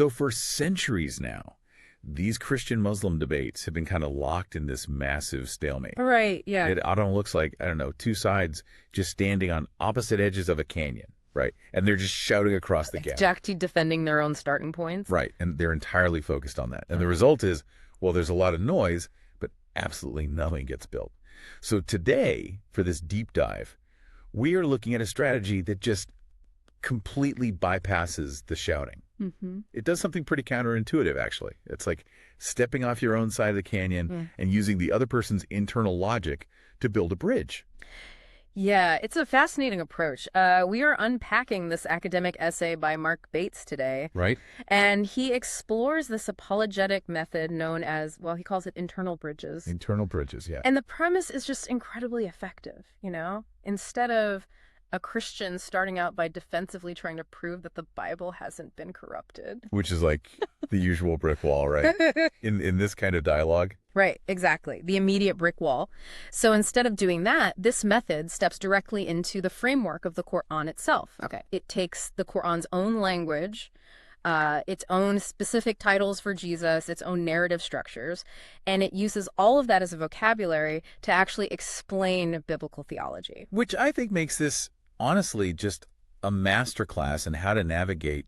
So for centuries now, these Christian-Muslim debates have been kind of locked in this massive stalemate. Right, yeah. It almost looks like, I don't know, two sides just standing on opposite edges of a canyon, right? And they're just shouting across the gap. Exactly, defending their own starting points. Right, and they're entirely focused on that. And the result is, well, there's a lot of noise, but absolutely nothing gets built. So today, for this deep dive, we are looking at a strategy that just completely bypasses the shouting. It does something pretty counterintuitive, actually. It's like stepping off your own side of the canyon and using the other person's internal logic to build a bridge. Yeah, it's a fascinating approach. We are unpacking this academic essay by Marc Bates today. Right. And he explores this apologetic method known as, well, he calls it internal bridges. Internal bridges, yeah. And the premise is just incredibly effective, you know? Instead of a Christian starting out by defensively trying to prove that the Bible hasn't been corrupted. Which is like the usual brick wall, right? In this kind of dialogue. Right, exactly. The immediate brick wall. So instead of doing that, this method steps directly into the framework of the Quran itself. Okay. It takes the Quran's own language, its own specific titles for Jesus, its own narrative structures, and it uses all of that as a vocabulary to actually explain biblical theology. Which I think makes this, honestly, just a masterclass in how to navigate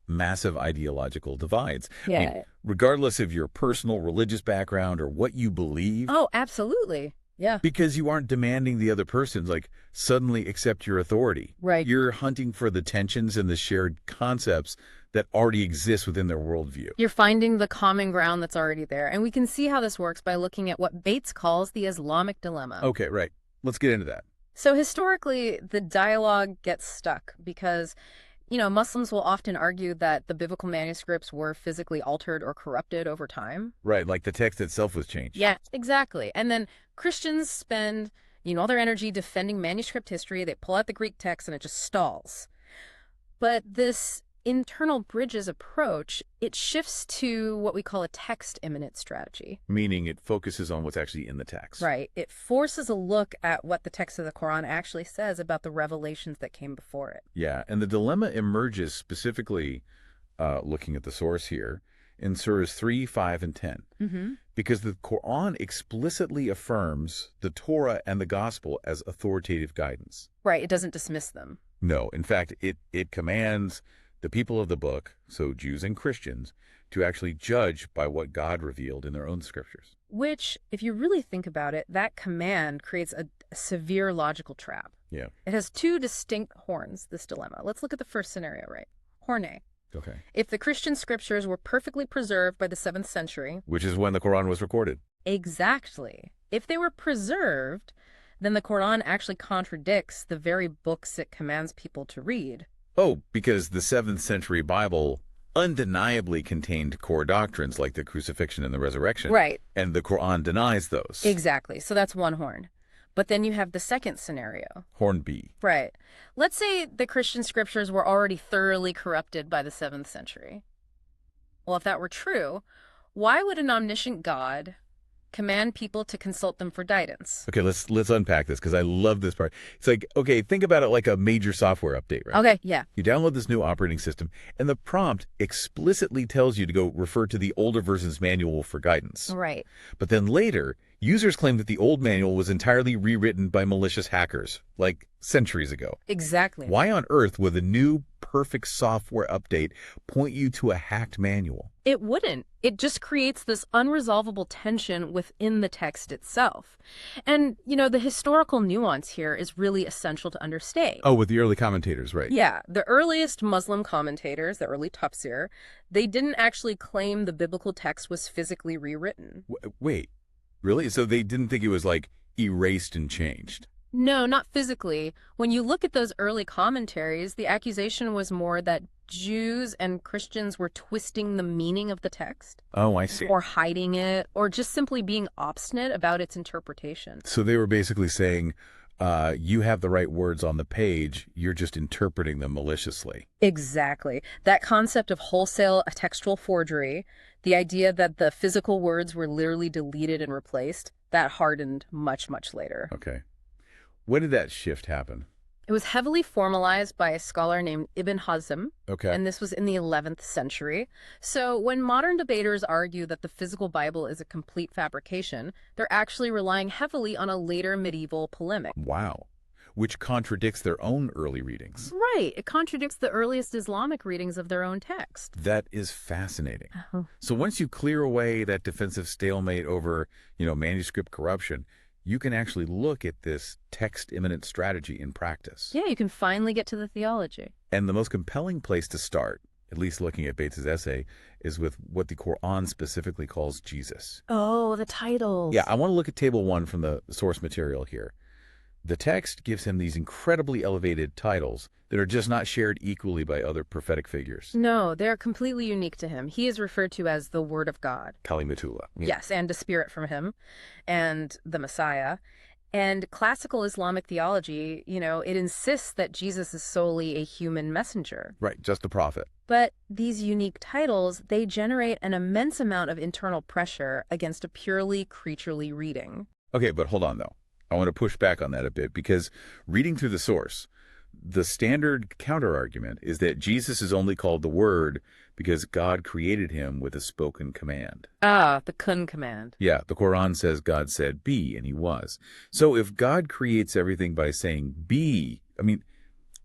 massive ideological divides. Yeah. I mean, regardless of your personal religious background or what you believe. Oh, absolutely. Yeah. Because you aren't demanding the other person, like, suddenly accept your authority. Right. You're hunting for the tensions and the shared concepts that already exist within their worldview. You're finding the common ground that's already there. And we can see how this works by looking at what Bates calls the Islamic Dilemma. Okay, right. Let's get into that. So historically, the dialogue gets stuck because, you know, Muslims will often argue that the biblical manuscripts were physically altered or corrupted over time. Right, like the text itself was changed. Yeah, exactly. And then Christians spend, you know, all their energy defending manuscript history. They pull out the Greek text and it just stalls. But this internal bridges approach, it shifts to what we call a text immanent strategy. Meaning it focuses on what's actually in the text. Right. It forces a look at what the text of the Quran actually says about the revelations that came before it. Yeah, and the dilemma emerges specifically, looking at the source here, in Surahs 3, 5, and 10. Because the Quran explicitly affirms the Torah and the Gospel as authoritative guidance. Right. It doesn't dismiss them. No. In fact, it commands the people of the book, so Jews and Christians, to actually judge by what God revealed in their own scriptures. Which, if you really think about it, that command creates a severe logical trap. Yeah. It has two distinct horns, this dilemma. Let's look at the first scenario, right? Horn A. Okay. If the Christian scriptures were perfectly preserved by the 7th century... Which is when the Quran was recorded. Exactly. If they were preserved, then the Quran actually contradicts the very books it commands people to read. Oh, because the 7th century Bible undeniably contained core doctrines like the crucifixion and the resurrection. Right. And the Quran denies those. Exactly. So that's one horn. But then you have the second scenario. Horn B. Right. Let's say the Christian scriptures were already thoroughly corrupted by the 7th century. Well, if that were true, why would an omniscient God command people to consult them for guidance? Okay, let's unpack this because I love this part. It's like, okay, think about it like a major software update, right? Okay, yeah. You download this new operating system, and the prompt explicitly tells you to go refer to the older version's manual for guidance. Right. But then later, users claim that the old manual was entirely rewritten by malicious hackers, like centuries ago. Exactly. Why on earth would the new perfect software update point you to a hacked manual? It wouldn't. It just creates this unresolvable tension within the text itself. And, you know, the historical nuance here is really essential to understand. Oh, with the early commentators, right? Yeah. The earliest Muslim commentators, the early Tafsir, they didn't actually claim the biblical text was physically rewritten. Wait, really? So they didn't think it was like erased and changed? No, not physically. When you look at those early commentaries, the accusation was more that Jews and Christians were twisting the meaning of the text. Oh, I see. Or hiding it, or just simply being obstinate about its interpretation. So they were basically saying, you have the right words on the page, you're just interpreting them maliciously. Exactly. That concept of wholesale textual forgery, the idea that the physical words were literally deleted and replaced, that hardened much, much later. Okay. When did that shift happen? It was heavily formalized by a scholar named Ibn Hazm, Okay. and this was in the 11th century. So when modern debaters argue that the physical Bible is a complete fabrication, they're actually relying heavily on a later medieval polemic. Wow. Which contradicts their own early readings. Right. It contradicts the earliest Islamic readings of their own text. That is fascinating. Oh. So once you clear away that defensive stalemate over, manuscript corruption, you can actually look at this text-immanent strategy in practice. Yeah, you can finally get to the theology. And the most compelling place to start, at least looking at Bates's essay, is with what the Quran specifically calls Jesus. Oh, the titles. Yeah, I want to look at table 1 from the source material here. The text gives him these incredibly elevated titles that are just not shared equally by other prophetic figures. No, they're completely unique to him. He is referred to as the Word of God. Kalimatullah. Yeah. Yes, and a spirit from him, and the Messiah. And classical Islamic theology, it insists that Jesus is solely a human messenger. Right, just a prophet. But these unique titles, they generate an immense amount of internal pressure against a purely creaturely reading. Okay, but hold on, though. I want to push back on that a bit because reading through the source, the standard counterargument is that Jesus is only called the Word because God created him with a spoken command. Ah, the Kun Command. Yeah, the Quran says God said be, and he was. So if God creates everything by saying be,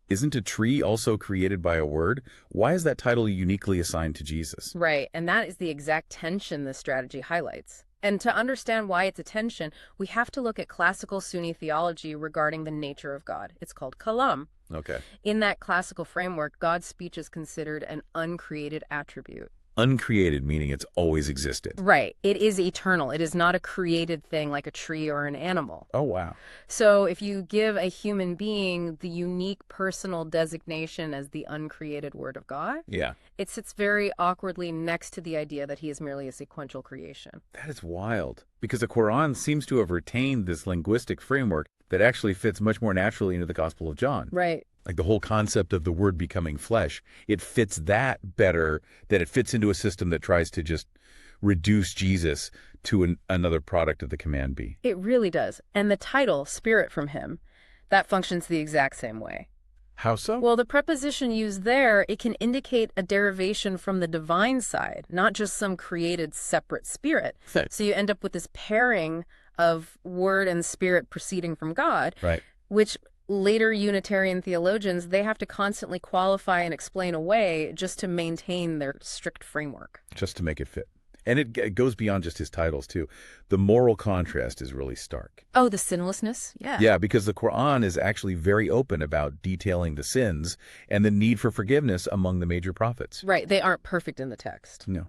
isn't a tree also created by a word? Why is that title uniquely assigned to Jesus? Right, and that is the exact tension this strategy highlights. And to understand why it's a tension, we have to look at classical Sunni theology regarding the nature of God. It's called kalam. Okay. In that classical framework, God's speech is considered an uncreated attribute. Uncreated, meaning it's always existed. Right. It is eternal. It is not a created thing like a tree or an animal. Oh, wow. So if you give a human being the unique personal designation as the uncreated Word of God, Yeah. it sits very awkwardly next to the idea that he is merely a sequential creation. That is wild, because the Quran seems to have retained this linguistic framework that actually fits much more naturally into the Gospel of John. Right. Like the whole concept of the Word becoming flesh, it fits that better than it fits into a system that tries to just reduce Jesus to another product of the command be. It really does. And the title, Spirit from him, that functions the exact same way. How so? Well, the preposition used there, it can indicate a derivation from the divine side, not just some created separate spirit. So you end up with this pairing of word and spirit proceeding from God, right, which later Unitarian theologians, they have to constantly qualify and explain away just to maintain their strict framework. Just to make it fit. And it goes beyond just his titles, too. The moral contrast is really stark. Oh, the sinlessness? Yeah. Yeah, because the Quran is actually very open about detailing the sins and the need for forgiveness among the major prophets. Right. They aren't perfect in the text. No.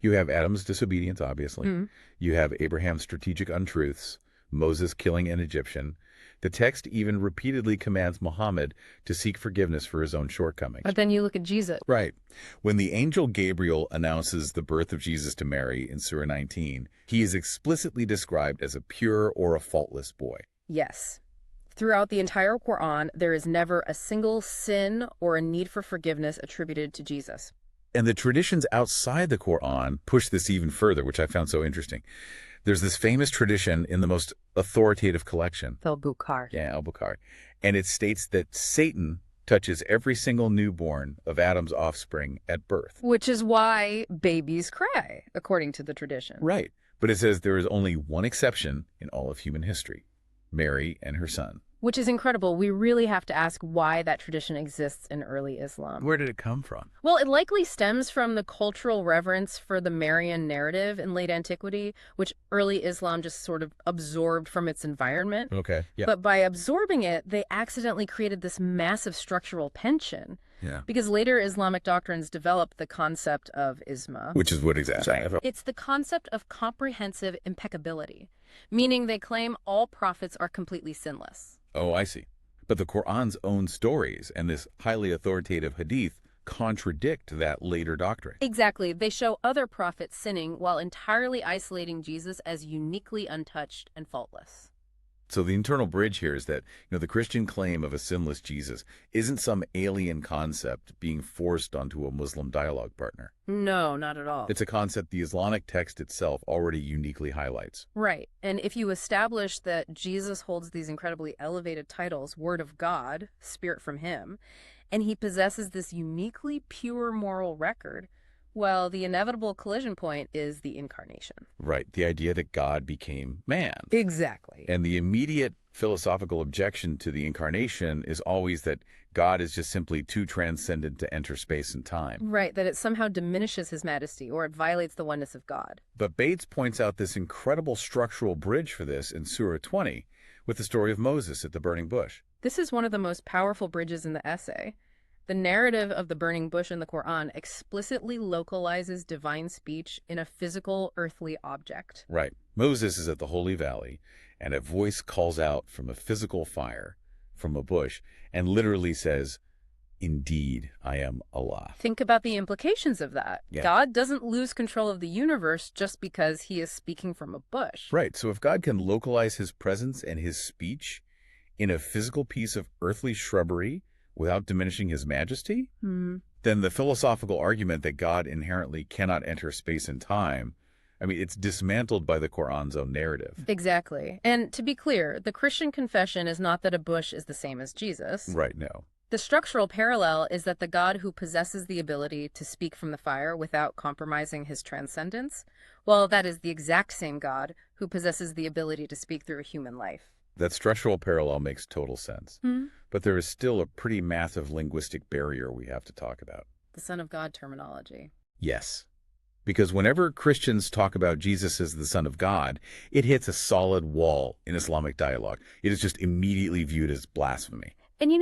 You have Adam's disobedience, obviously. Mm-hmm. You have Abraham's strategic untruths, Moses killing an Egyptian. The text even repeatedly commands Muhammad to seek forgiveness for his own shortcomings. But then you look at Jesus. Right. When the angel Gabriel announces the birth of Jesus to Mary in Surah 19, he is explicitly described as a pure or a faultless boy. Yes. Throughout the entire Quran, there is never a single sin or a need for forgiveness attributed to Jesus. And the traditions outside the Quran push this even further, which I found so interesting. There's this famous tradition in the most authoritative collection. Al-Bukhari. Yeah, al-Bukhari. And it states that Satan touches every single newborn of Adam's offspring at birth. Which is why babies cry, according to the tradition. Right. But it says there is only one exception in all of human history, Mary and her son. Which is incredible. We really have to ask why that tradition exists in early Islam. Where did it come from? Well, it likely stems from the cultural reverence for the Marian narrative in late antiquity, which early Islam just sort of absorbed from its environment. Okay, yeah. But by absorbing it, they accidentally created this massive structural tension. Yeah. Because later Islamic doctrines developed the concept of isma. Which is what exactly? It's the concept of comprehensive impeccability, meaning they claim all prophets are completely sinless. Oh, I see. But the Quran's own stories and this highly authoritative hadith contradict that later doctrine. Exactly. They show other prophets sinning while entirely isolating Jesus as uniquely untouched and faultless. So the internal bridge here is that, the Christian claim of a sinless Jesus isn't some alien concept being forced onto a Muslim dialogue partner. No, not at all. It's a concept the Islamic text itself already uniquely highlights. Right. And if you establish that Jesus holds these incredibly elevated titles, Word of God, Spirit from Him, and he possesses this uniquely pure moral record, well, the inevitable collision point is the Incarnation. Right. The idea that God became man. Exactly. And the immediate philosophical objection to the Incarnation is always that God is just simply too transcendent to enter space and time. Right, that it somehow diminishes his majesty or it violates the oneness of God. But Bates points out this incredible structural bridge for this in Surah 20 with the story of Moses at the burning bush. This is one of the most powerful bridges in the essay. The narrative of the burning bush in the Quran explicitly localizes divine speech in a physical, earthly object. Right. Moses is at the Holy Valley, and a voice calls out from a physical fire, from a bush, and literally says, "Indeed, I am Allah." Think about the implications of that. Yeah. God doesn't lose control of the universe just because he is speaking from a bush. Right. So if God can localize his presence and his speech in a physical piece of earthly shrubbery without diminishing his majesty, then the philosophical argument that God inherently cannot enter space and time, it's dismantled by the Quran's own narrative. Exactly. And to be clear, the Christian confession is not that a bush is the same as Jesus. Right, no. The structural parallel is that the God who possesses the ability to speak from the fire without compromising his transcendence, well, that is the exact same God who possesses the ability to speak through a human life. That structural parallel makes total sense. But there is still a pretty massive linguistic barrier we have to talk about. The Son of God terminology. Yes. Because whenever Christians talk about Jesus as the Son of God, it hits a solid wall in Islamic dialogue. It is just immediately viewed as blasphemy. And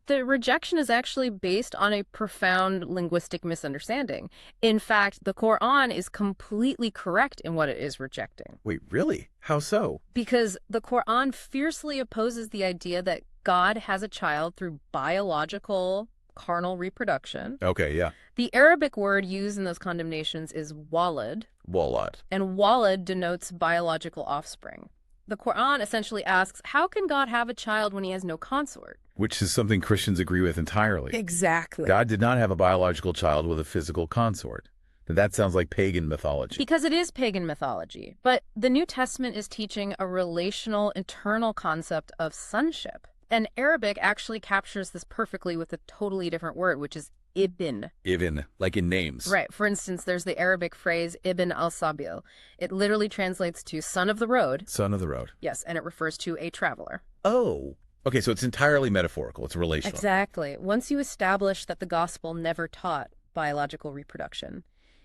the rejection is actually based on a profound linguistic misunderstanding. In fact, the Quran is completely correct in what it is rejecting. Wait, really? How so? Because the Quran fiercely opposes the idea that God has a child through biological, carnal reproduction. Okay, yeah. The Arabic word used in those condemnations is walad. Walad. And walad denotes biological offspring. The Quran essentially asks, how can God have a child when he has no consort? Which is something Christians agree with entirely. Exactly. God did not have a biological child with a physical consort. That sounds like pagan mythology. Because it is pagan mythology. But the New Testament is teaching a relational, internal concept of sonship. And Arabic actually captures this perfectly with a totally different word, which is ibn. Ibn, like in names. Right. For instance, there's the Arabic phrase ibn al-Sabil. It literally translates to son of the road. Son of the road. Yes, and it refers to a traveler. Oh. Okay, so it's entirely metaphorical. It's relational. Exactly. Once you establish that the gospel never taught biological reproduction,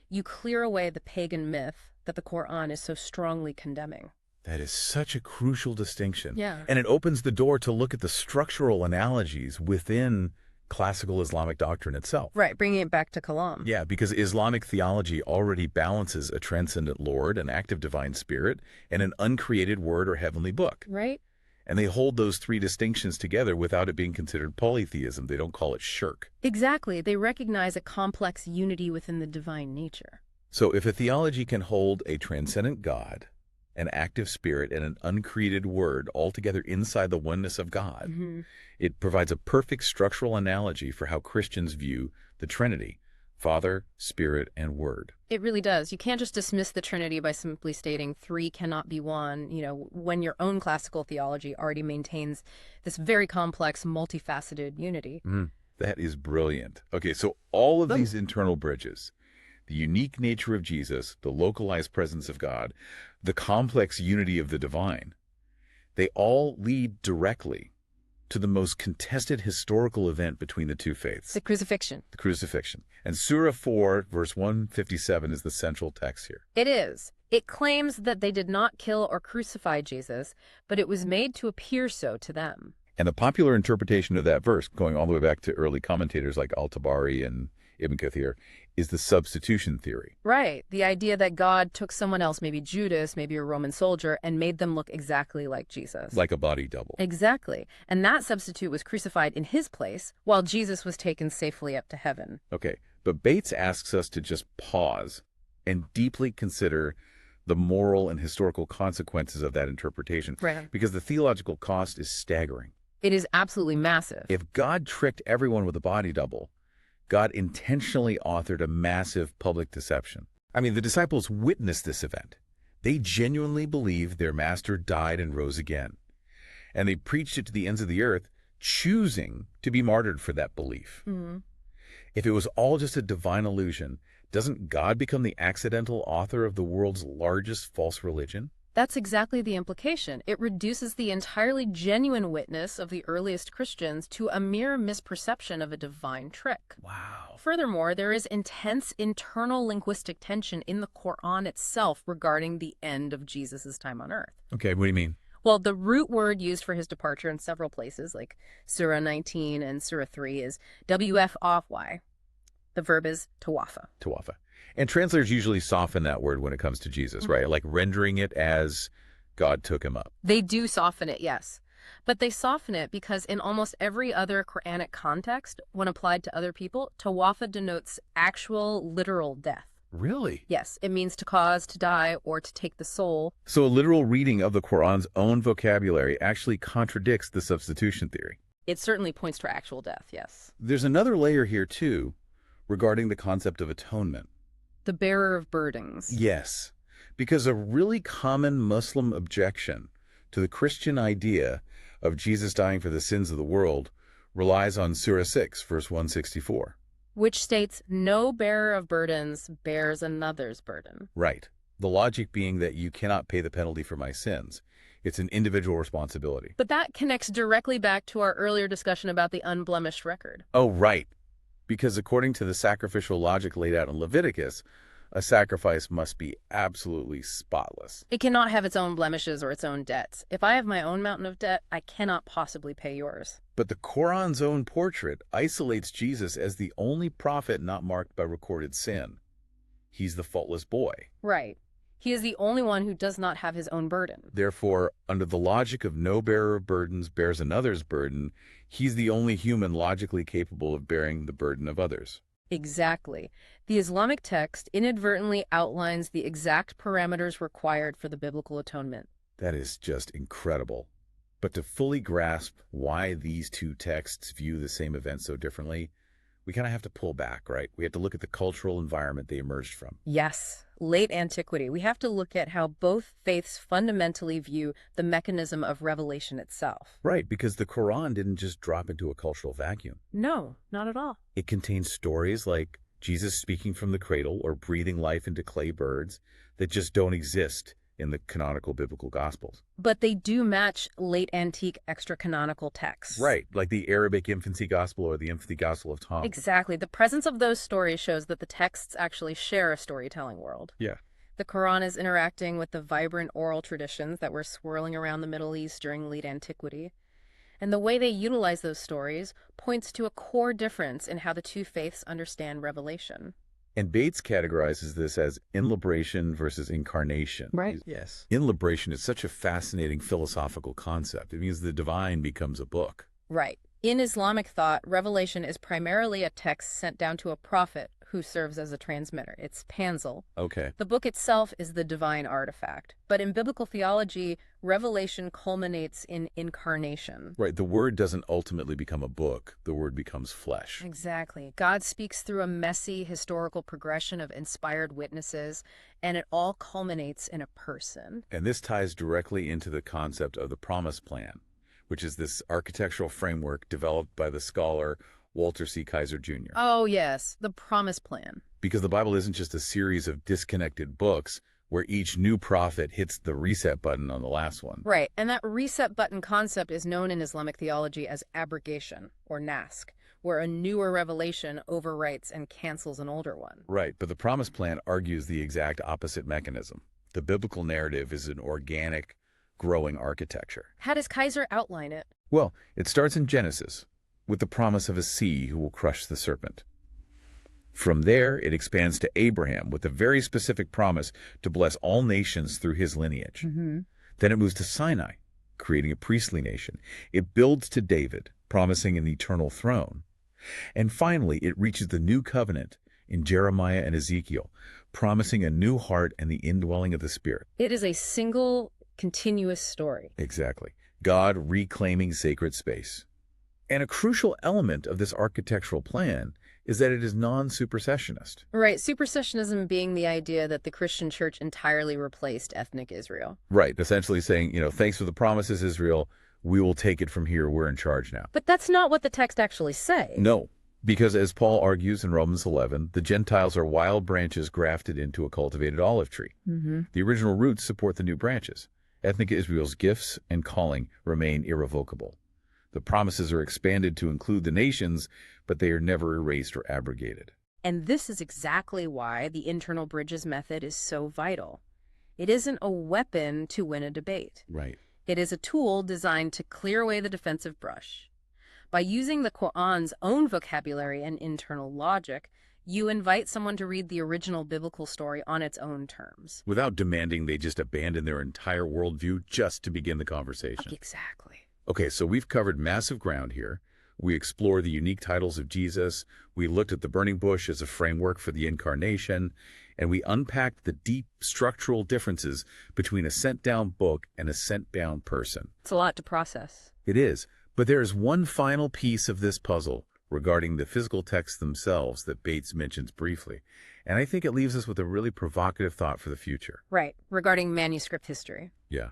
you clear away the pagan myth that the Quran is so strongly condemning. That is such a crucial distinction. Yeah. And it opens the door to look at the structural analogies within classical Islamic doctrine itself. Right, bringing it back to Kalam. Yeah, because Islamic theology already balances a transcendent Lord, an active divine spirit, and an uncreated word or heavenly book. Right. And they hold those three distinctions together without it being considered polytheism. They don't call it shirk. Exactly. They recognize a complex unity within the divine nature. So if a theology can hold a transcendent God, an active spirit, and an uncreated word all together inside the oneness of God, it provides a perfect structural analogy for how Christians view the Trinity, Father, Spirit, and Word. It really does. You can't just dismiss the Trinity by simply stating three cannot be one, when your own classical theology already maintains this very complex, multifaceted unity. That is brilliant. Okay, so all of these internal bridges, the unique nature of Jesus, the localized presence of God, the complex unity of the divine, they all lead directly to the most contested historical event between the two faiths. The crucifixion. The crucifixion. And Surah 4, verse 157 is the central text here. It is. It claims that they did not kill or crucify Jesus, but it was made to appear so to them. And the popular interpretation of that verse, going all the way back to early commentators like Al-Tabari and Ibn Kathir, is the substitution theory. Right. The idea that God took someone else, maybe Judas, maybe a Roman soldier, and made them look exactly like Jesus. Like a body double. Exactly. And that substitute was crucified in his place, while Jesus was taken safely up to heaven. Okay, but Bates asks us to just pause and deeply consider the moral and historical consequences of that interpretation. Right. Because the theological cost is staggering. It is absolutely massive. If God tricked everyone with a body double, God intentionally authored a massive public deception. I mean, the disciples witnessed this event. They genuinely believed their master died and rose again. And they preached it to the ends of the earth, choosing to be martyred for that belief. Mm-hmm. If it was all just a divine illusion, doesn't God become the accidental author of the world's largest false religion? That's exactly the implication. It reduces the entirely genuine witness of the earliest Christians to a mere misperception of a divine trick. Wow. Furthermore, there is intense internal linguistic tension in the Quran itself regarding the end of Jesus' time on earth. Okay, what do you mean? Well, the root word used for his departure in several places, like Surah 19 and Surah 3, is wfy. The verb is tawafa. Tawafa. And translators usually soften that word when it comes to Jesus, right? Like rendering it as God took him up. They do soften it, yes. But they soften it because in almost every other Quranic context, when applied to other people, tawafa denotes actual, literal death. Really? Yes, it means to cause, to die, or to take the soul. So a literal reading of the Quran's own vocabulary actually contradicts the substitution theory. It certainly points to actual death, yes. There's another layer here, too, regarding the concept of atonement. The bearer of burdens. Yes, because a really common Muslim objection to the Christian idea of Jesus dying for the sins of the world relies on Surah 6, verse 164. Which states, no bearer of burdens bears another's burden. Right. The logic being that you cannot pay the penalty for my sins. It's an individual responsibility. But that connects directly back to our earlier discussion about the unblemished record. Oh, right. Because according to the sacrificial logic laid out in Leviticus, a sacrifice must be absolutely spotless. It cannot have its own blemishes or its own debts. If I have my own mountain of debt, I cannot possibly pay yours. But the Quran's own portrait isolates Jesus as the only prophet not marked by recorded sin. He's the faultless boy. Right. He is the only one who does not have his own burden. Therefore, under the logic of no bearer of burdens bears another's burden, he's the only human logically capable of bearing the burden of others. Exactly. The Islamic text inadvertently outlines the exact parameters required for the biblical atonement. That is just incredible. But to fully grasp why these two texts view the same event so differently, we kind of have to pull back, right? We have to look at the cultural environment they emerged from. Yes, late antiquity. We have to look at how both faiths fundamentally view the mechanism of revelation itself. Right, because the Quran didn't just drop into a cultural vacuum. No, not at all. It contains stories like Jesus speaking from the cradle or breathing life into clay birds that just don't exist in the canonical biblical Gospels. But they do match late antique extra-canonical texts. Right, like the Arabic Infancy Gospel or the Infancy Gospel of Tom. Exactly. The presence of those stories shows that the texts actually share a storytelling world. Yeah. The Quran is interacting with the vibrant oral traditions that were swirling around the Middle East during late antiquity. And the way they utilize those stories points to a core difference in how the two faiths understand revelation. And Bates categorizes this as Inlibration versus Incarnation. Right. Yes. Inlibration is such a fascinating philosophical concept. It means the divine becomes a book. Right. In Islamic thought, revelation is primarily a text sent down to a prophet who serves as a transmitter. It's Panzil. Okay. The book itself is the divine artifact. But in biblical theology, revelation culminates in incarnation. Right. The word doesn't ultimately become a book. The word becomes flesh. Exactly. God speaks through a messy historical progression of inspired witnesses, and it all culminates in a person. And this ties directly into the concept of the promise plan, which is this architectural framework developed by the scholar Walter C. Kaiser Jr. Oh, yes, the promise plan. Because the Bible isn't just a series of disconnected books where each new prophet hits the reset button on the last one. Right, and that reset button concept is known in Islamic theology as abrogation, or nask, where a newer revelation overwrites and cancels an older one. Right, but the promise plan argues the exact opposite mechanism. The biblical narrative is an organic, growing architecture. How does Kaiser outline it? Well, it starts in Genesis, with the promise of a seed who will crush the serpent. From there, it expands to Abraham with a very specific promise to bless all nations through his lineage. Mm-hmm. Then it moves to Sinai, creating a priestly nation. It builds to David, promising an eternal throne. And finally, it reaches the new covenant in Jeremiah and Ezekiel, promising a new heart and the indwelling of the Spirit. It is a single, continuous story. Exactly. God reclaiming sacred space. And a crucial element of this architectural plan is that it is non-supersessionist. Right, supersessionism being the idea that the Christian church entirely replaced ethnic Israel. Right, essentially saying, thanks for the promises, Israel. We will take it from here. We're in charge now. But that's not what the text actually say. No, because as Paul argues in Romans 11, the Gentiles are wild branches grafted into a cultivated olive tree. The original roots support the new branches. Ethnic Israel's gifts and calling remain irrevocable. The promises are expanded to include the nations, but they are never erased or abrogated. And this is exactly why the internal bridges method is so vital. It isn't a weapon to win a debate. Right. It is a tool designed to clear away the defensive brush. By using the Quran's own vocabulary and internal logic, you invite someone to read the original biblical story on its own terms. Without demanding they just abandon their entire worldview just to begin the conversation. Exactly. Okay, so we've covered massive ground here. We explore the unique titles of Jesus. We looked at the burning bush as a framework for the Incarnation. And we unpacked the deep structural differences between a sent-down book and a sent-bound person. It's a lot to process. It is. But there is one final piece of this puzzle regarding the physical texts themselves that Bates mentions briefly. And I think it leaves us with a really provocative thought for the future. Right, regarding manuscript history. Yeah.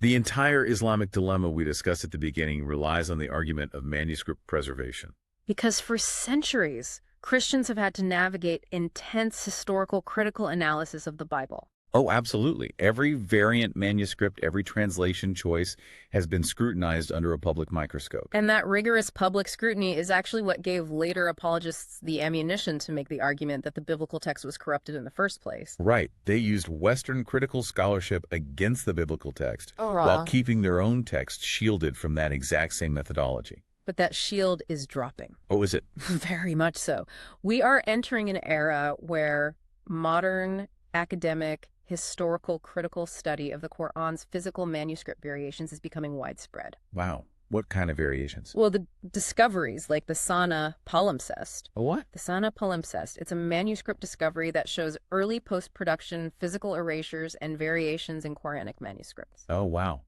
The entire Islamic dilemma we discussed at the beginning relies on the argument of manuscript preservation. Because for centuries, Christians have had to navigate intense historical critical analysis of the Bible. Oh, absolutely. Every variant manuscript, every translation choice has been scrutinized under a public microscope. And that rigorous public scrutiny is actually what gave later apologists the ammunition to make the argument that the biblical text was corrupted in the first place. Right. They used Western critical scholarship against the biblical text while keeping their own text shielded from that exact same methodology. But that shield is dropping. Oh, is it? Very much so. We are entering an era where modern academic historical critical study of the Quran's physical manuscript variations is becoming widespread. Wow. What kind of variations? Well, the discoveries like the Sanaa Palimpsest. A what? The Sanaa Palimpsest. It's a manuscript discovery that shows early post-production physical erasures and variations in Quranic manuscripts. Oh, wow.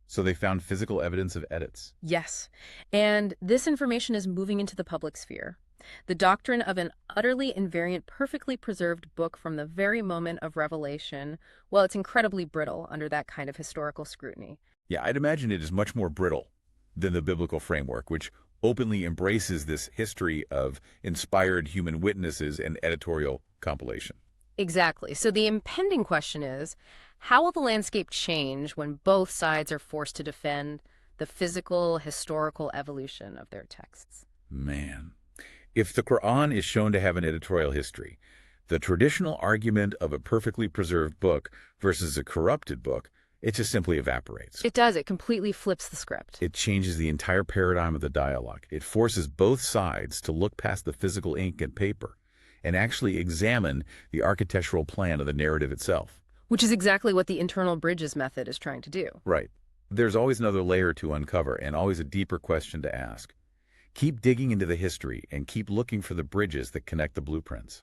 So they found physical evidence of edits. Yes. And this information is moving into the public sphere. The doctrine of an utterly invariant, perfectly preserved book from the very moment of revelation, well, it's incredibly brittle under that kind of historical scrutiny. Yeah, I'd imagine it is much more brittle than the biblical framework, which openly embraces this history of inspired human witnesses and editorial compilation. Exactly. So the impending question is, how will the landscape change when both sides are forced to defend the physical, historical evolution of their texts? Man. If the Quran is shown to have an editorial history, the traditional argument of a perfectly preserved book versus a corrupted book, it just simply evaporates. It does. It completely flips the script. It changes the entire paradigm of the dialogue. It forces both sides to look past the physical ink and paper and actually examine the architectural plan of the narrative itself. Which is exactly what the internal bridges method is trying to do. Right. There's always another layer to uncover and always a deeper question to ask. Keep digging into the history and keep looking for the bridges that connect the blueprints.